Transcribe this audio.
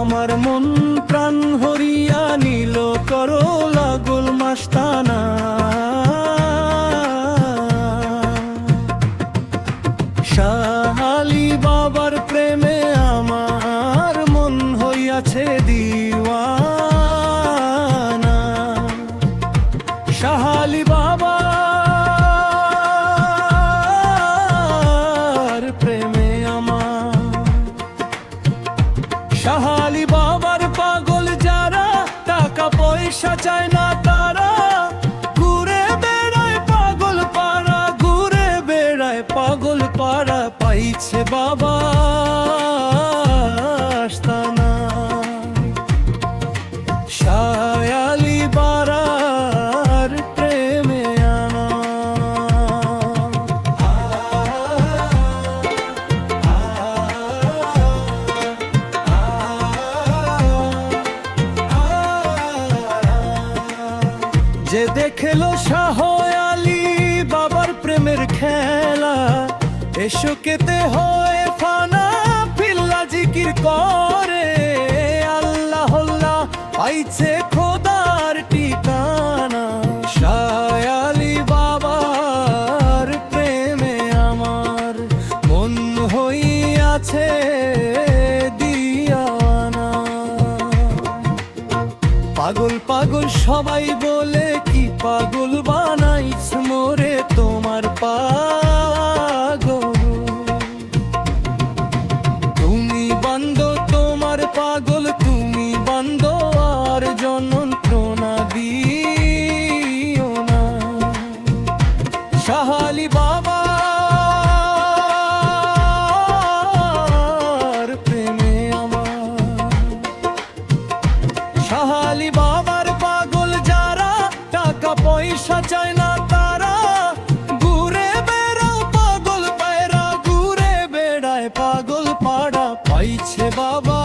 আমার মন প্রাণ হরিয়া নীল করলা গোল মাস্তানা। শাহ আলী বাবার প্রেমে আমার মন হইয়াছে দিওয়ানা। শাহ আলী বাবার প্রেমে আমার, শাহ আলী বাবার পাগল যারা, টাকা পয়সা চায় না তারা, ঘুরে বেড়ায় পাগল পাড়া, ঘুরে বেড়ায় পাগল পাড়া, পাইছে বাবা আস্তানা। শাহ আলী বাবার প্রেমে যে দেখলো শাহ আলী বাবার প্রেমের খেলা, এশোকেতে হয় ফানা, ফিল্লা জিকির করে আল্লাহ আল্লাহ, পাইছে খোদার ঠিকানা। শাহ আলী বাবার প্রেমে আমার মন হইয়াছে দিওয়ানা। পাগল পাগল সবাই বলে, কি পাগল বানাইছ মোরে তোমার পাগল। তুমি বান্দ তোমার পাগল, তুমি বান্দ আর যন্ত্রণা দিও না। শাহ আলী বাবার প্রেমে আমার, শাহ আলী বাবার পাগল যারা, টাকা পয়সা চায় না তারা, ঘুরে বেড়াও পাগল পায়রা, ঘুরে বেড়ায় পাগল পাড়া, পাইছে বাবা